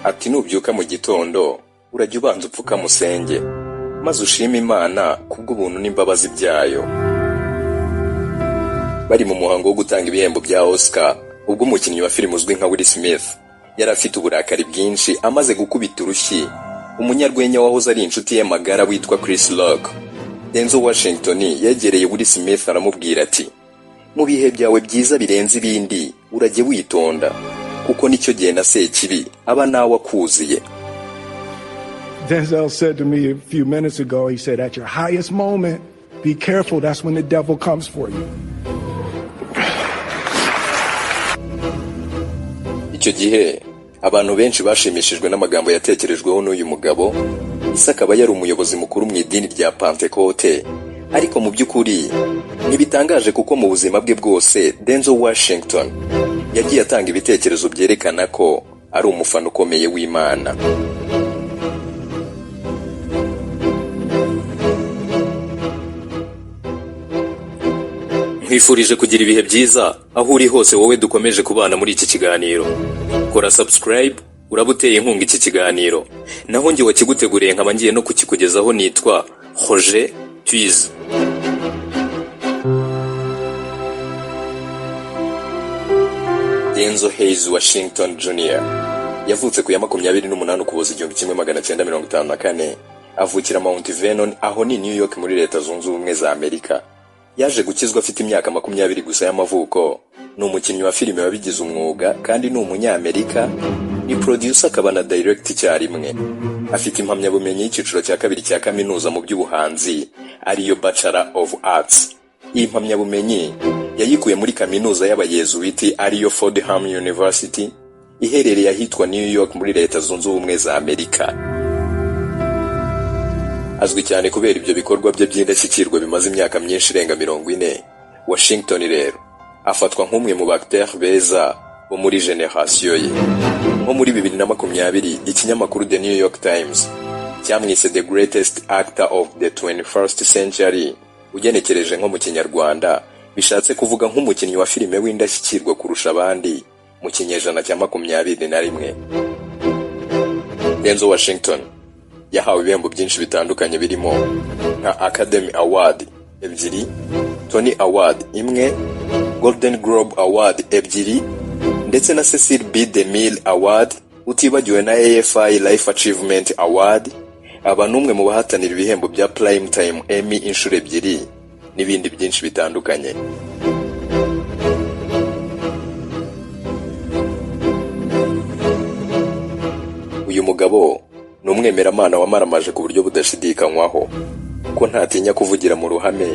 ati nubyuka mu gitondo urajya ubanza upfuka musenge maze ushima Imana kubw'ubuntu n'imbabazi byayo. Bari mu muhango wo gutanga ibihembo bya Oscar, ubwo umukinnyi wa filime uzwi nka Will Smith yari afite uburakari bwinshi amaze gukubita urushyi umunyarwenya wahoze ari inshuti ye magara witwa Chris Rock. Denzel Washington yegereye Will Smith aramubwira ati, mu bihe byawe byiza birenze ibindi urajye witonda kuko nicyo gihe na Sekibi aba nawe akuziye. Denzel said to me a few minutes ago, he said, at your highest moment, be careful, that's when the devil comes for you. Icyo gihe abantu benshi bashimishijwe n'amagambo yatekerejweho n'uyu mugabo. Ise akaba yari umuyobozi mukuru mu idini rya Pentecote, ariko mu by'ukuri ntibitangaje kuko mu buzima bwe bwose Denzel Washington yagiye atanga ibitekerezo byerekana ko ari umufana ukomeye w'Imana. Nkwifurije kugira ibihe byiza aho uri hose wowe dukomeje kubana muri iki kiganiro. Kora subscribe uraba uteye inkunga iki kiganiro. Naho njye wakiguteguriye nkaba ngiye no kukikugezaho nitwa Roger Twiz. Denzel Hayes Washington Jr. yavutse ku ya 28 Ukuboza 1954, avukira Mount Vernon aho ni New York muri Leta Zunze Ubumwe za Amerika. Yaje gukizwa afite imyaka 20 gusa y'amavuko. Ni umukinnyi wa filime wabigize umwuga kandi ni umunyamerika, ni producer akaba na direct icyarimwe. Afite impamyabumenyi y'ikiciro cya kabiri cya kaminuza mu by'ubuhanzi ariyo Bachelor of Arts. Iyi mpamyabumenyi yayikuye muri kaminuza y'abayezuwiti ariyo Fordham University iherereye ahitwa New York muri Leta Zunze Ubumwe za Amerika. Azwi cyane kubera ibyo bikorwa bye by'indashyikirwa bimaze imyaka myinshi irenga 40. Washington rero afatwa nk'umwe mu acteurs beza bo muri generation ye. Nko muri 2020 ikinyamakuru The New York Times cyamwise the greatest actor of the 21st century, ugenekereje nko mu Kinyarwanda bishatse kuvuga nk'umukinnyi wa filime w'indashyikirwa kurusha abandi mu kinyejana cya 21. Denzel Washington yahawe ibihembo byinshi bitandukanye birimo nka Academy Award 2, Tony Award 1, Golden Globe Award 2 ndetse na Cecil B. DeMille Award, utibagiwe na AFI Life Achievement Award. Aba numwe mu bahatanira ibihembo bya Primetime Emmy inshuro 2 n'ibindi byinshi bitandukanye. Uyu mugabo ni umwemeramana wamaramaje ku buryo budashidikanywaho, ko ntatinya kuvugira mu ruhame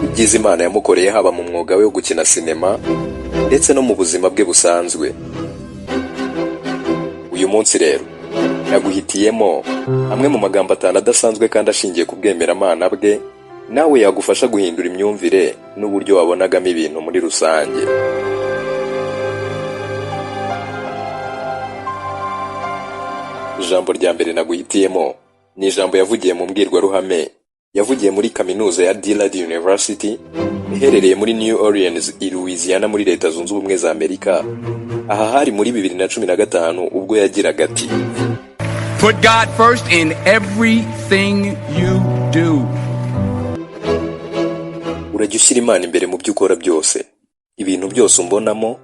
ibyiza Imana yamukoreye haba mu mwuga we wo gukina sinema ndetse no mu buzima bwe busanzwe. Uyu munsi rero naguhitiyemo amwe mu magambo 5 adasanzwe kandi ashingiye ku bwemeramana bwe, nawe yagufasha guhindura imyumvire n'uburyo wabonagamo ibintu muri rusange. Ijambo rya mbere naguhitiyemo ni ijambo yavugiye mu mbwirwaruhame yavugiye muri kaminuza ya Dillard University iherereye muri New Orleans i Louisiana muri Leta Zunze Ubumwe za Amerika. Aha hari muri 2015 ubwo yagiraga ati, Put God first in everything you do. Urajya ushyira Imana imbere mu byo ukora byose. Ibintu byose umbonamo,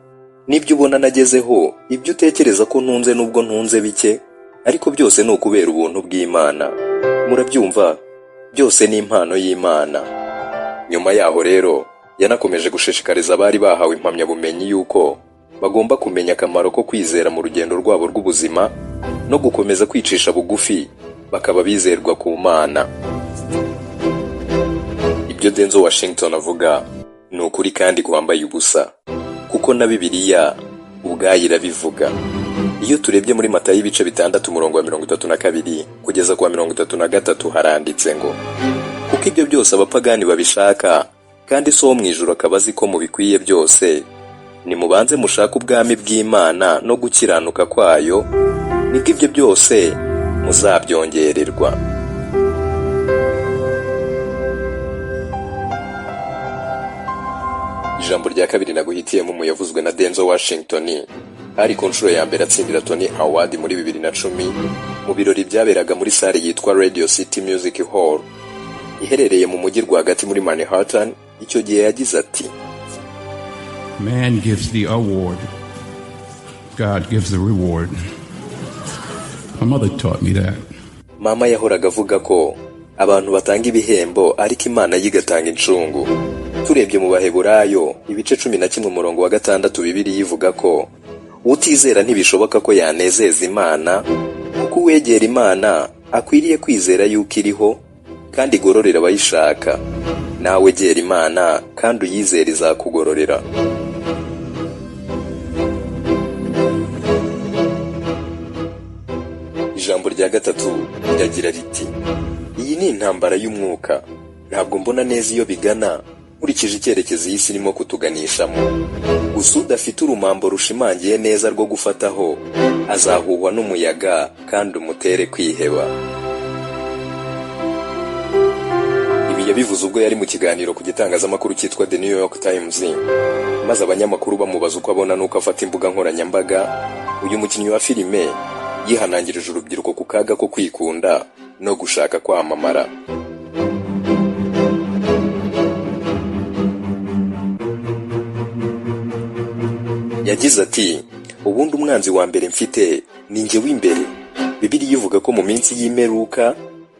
n'ibyo ubona nagezeho, ibyo utekereza ko ntunze n'ubwo ntunze bike, ariko byose ni ukubera ubuntu bw'Imana. Murabyumva? Byose ni impano y'Imana. Nyuma yaho rero yanakomeje gushishikariza abari bahawe impamyabumenyi yuko bagomba kumenya akamaro ko kwizera mu rugendo rwabo rw'ubuzima no gukomeza kwicisha bugufi bakaba bizerwa ku Mana. Ibyo Denzel Washington avuga ni ukuri kandi kwambaye ubusa, kuko na Bibiliya ubwayo irabivuga. Iyo turebye muri Matayo ibice 6:32 kugeza kwa 33 haranditse ngo, kuko ibyo byose abapagani babishaka kandi so mu ijuru akabazi ko mubikwiye byose, nimubanze mushaka ubwami bw'Imana no gukiranuka kwayo, nibwo ibyo byose muzabyongererwa. Ijambo rya kabiri naguhitiyemo mu yavuzwe na Denzel Washington ari ku nshuro ya mbere atsindira Tony Award muri 2010 mu birori byaberaga muri sale yitwa Radio City Music Hall iherereye mu mujyi rwagati muri Manhattan. Icyo gihe yagize ati, Man gives the award, God gives the reward. My mother taught me that. Mama yahoraga avuga ko abantu batanga ibihembo ariko Imana yigatanga incungu. Turebye mu Baheburayo ibice 11 umurongo wa 6 Bibiliya ivuga ko utizera ntibishoboka ko yanezeza Imana, kuko uwegera Imana akwiriye kwizera yuko iriho kandi igororera abayishaka. Nawe gera Imana kandi uyizera izakugororera. Ijambo rya gatatu riragira riti, iyi ni intambara y'umwuka, ntabwo mbona neza iyo bigana nkurikije icyerekezo iyi irimo kutuganishamo. Gusa udafite urumambo rushimangiye neza rwo gufataho azahuhwa n'umuyaga kandi umutere kwiheba. Ibi yabivuze ubwo yari mu kiganiro ku gitangazamakuru cyitwa The New York Times, maze abanyamakuru bamubaza uko abona nuko afata imbuga nkoranyambaga. Uyu mukinnyi wa filime yihanangirije urubyiruko ku kaga ko kwikunda no gushaka kwamamara. Yagize ati, ubundi umwanzi wa mbere mfite ni njye w'imbere. Bibiliya ivuga ko mu minsi y'imperuka,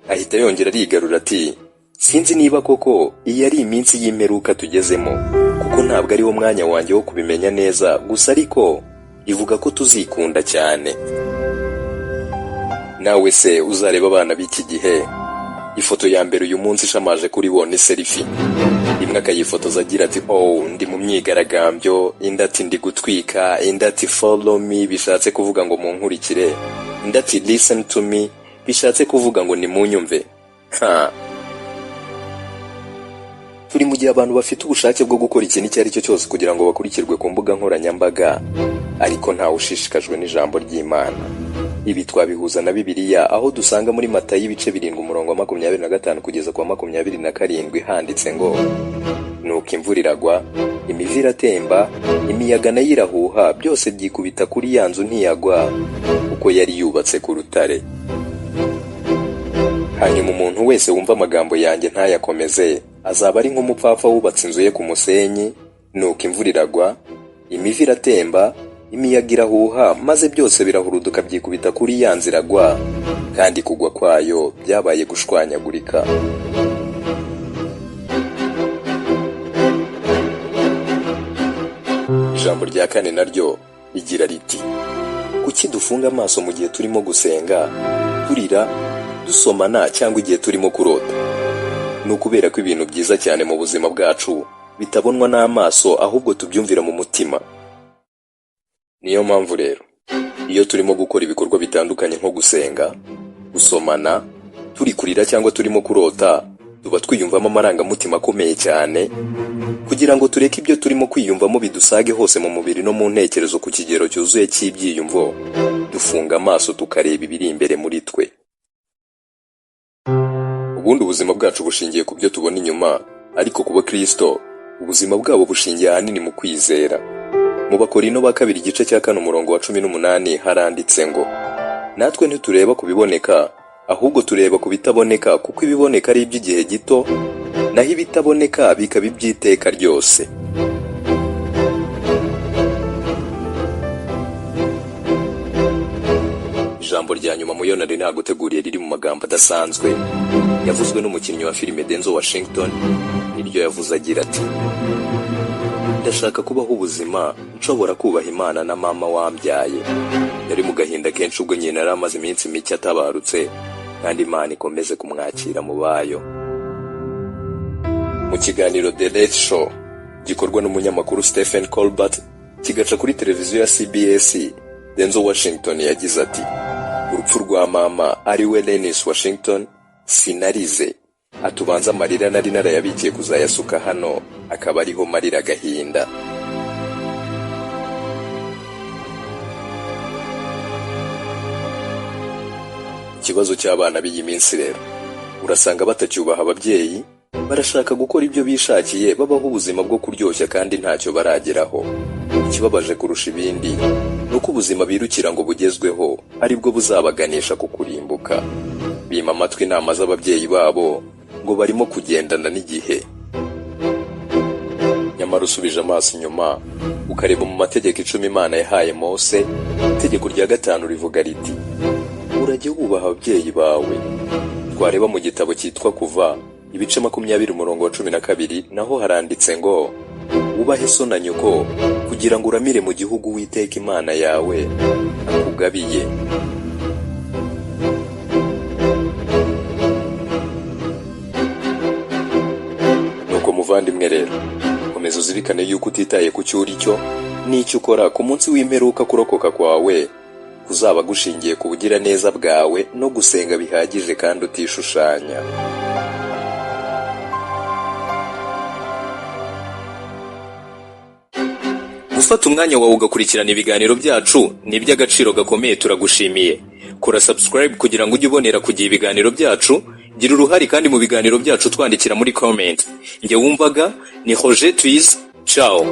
ahita yongera arigarura ati, sinzi niba koko iyi ari iminsi y'imperuka tugezemo, kuko ntabwo ari wo mwanya wanjye wo kubimenya neza, gusa ariko ivuga ko tuzikunda cyane. Nawe se uzareba abana b'iki gihe, ifoto ya mbere uyu munsi ishamaje kuri bo ni selfie. Imwe akayifotoza agira ati, oh ndi mu myigaragambyo, indi ati ndi gutwika, indi ati follow me bishatse kuvuga ngo munkurikire, indi ati listen to me bishatse kuvuga ngo nimunyumve. Turi mu gihe abantu bafite ubushake bwo gukora ikintu icyo ari cyo cyose kugira ngo bakurikirwe ku mbuga nkoranyambaga, ariko ntawe ushishikajwe n'ijambo ry'Imana. Ibi twabihuza na Bibiliya, aho dusanga muri Matayo ibice 7 umurongo wa 25 kugeza kwa 27 handitse ngo, nuko imvura iragwa, imivu iratemba, imiyaga nayo irahuha, byose byikubita kuri ya nzu ntiyagwa, uko yari yubatse ku rutare. Hanyuma umuntu wese wumva amagambo yanjye ntayakomeze azaba ari nk'umupfapfa wubatse inzu ye ku musenyi. Nuko imvura iragwa, imivu iratemba, imiyaga irahuha, maze byose birahuruduka byikubita kuri ya nzu iragwa, kandi kugwa kwayo byabaye gushwanyagurika. Ijambo rya kane naryo rigira riti, kuki dufunga amaso mu gihe turimo gusenga, turira, dusomana cyangwa igihe turimo kurota? Nukubera ko ibintu byiza cyane mu buzima bwacu bitabonwa n'amaso, ahubwo tubyumvira mu mutima. Niyo mpamvu rero iyo turimo gukora ibikorwa bitandukanye nko gusenga, gusomana, turi kurira cyangwa turimo kurota, tuba twiyumvamo amarangamutima akomeye cyane, kugira ngo tureke ibyo turimo kwiyumvamo bidusage hose mu mubiri no mu ntekerezo ku kigero cyuzuye cy'ibyiyumvo. Dufunga amaso tukareba ibiri imbere muri twe. Ubundi ubuzima bwacu bushingiye ku byo tubona inyuma, ariko kuba Kristo ubuzima bwabo bushingiye ahanini mu kwizera. Mu Bakorino ba 2 igice cya 4 umurongo wa 18 haranditse ngo, natwe ntitureba ku biboneka, ahubwo tureba ku bitaboneka, kuko ibiboneka ari iby'igihe gito, naho ibitaboneka bikaba iby'iteka ryose. Ijambo rya nyuma muyonare naguteguriye riri mu magambo adasanzwe yavuzwe n'umukinnyi wa filime Denzel Washington. Niryo yavuze agira ati, ndashaka kubaho ubuzima nshobora kubaha Imana na mama wambyaye. Yari mu gahinda kenshi ubwo nyina yari amaze iminsi mike atabarutse, kandi Imana ikomeze kumwakira mu bayo. Mu kiganiro The Late Show gikorwa n'umunyamakuru Stephen Colbert kigaca kuri televiziyo ya CBS, Denzel Washington yagize ati, urupfu rwa mama ari we Lennis Washington sinarize, atubanza amarira nari narayabikiye kuzayasuka hano, akaba ariho marira agahinda. Ikibazo cy'abana b'iyi minsi rero, urasanga batacyubaha ababyeyi, barashaka gukora ibyo bishakiye, babaho ubuzima bwo kuryoshya kandi ntacyo barageraho. Ikibabaje kurusha ibindi ni uko ubuzima birukira ngo bugezweho aribwo buzabaganisha ku kurimbuka. Bima amatwi inama z'ababyeyi babo ngo barimo kugendana n'igihe. Nyamara usubije amaso inyuma ukareba mu mategeko 10 Imana yahaye Mose, itegeko rya 5 rivuga riti urajye wubaha ababyeyi bawe. Twareba mu gitabo cyitwa Kuva ibice 20:12 naho haranditse ngo ubahe so na nyoko kugira ngo uramire mu gihugu Uwiteka Imana yawe akugabiye. Nuko muvandimwe rero, komeza uzirikane yuko utitaye ku cyo uri cyo n'icyo ukora ku munsi w'imperuka, kurokoka kwawe kuzaba gushingiye ku bugiraneza bwawe no gusenga bihagije kandi utishushanya. Gufata umwanya wawe ugakurikirana ibiganiro byacu ni iby'agaciro gakomeye, turagushimiye. Kora subscribe kugira ngo ujye ubonera ku gihe ibiganiro byacu. Gira uruhari kandi mu biganiro byacu twandikira muri comment. Njye wumvaga ni Roger Twiz. Ciao.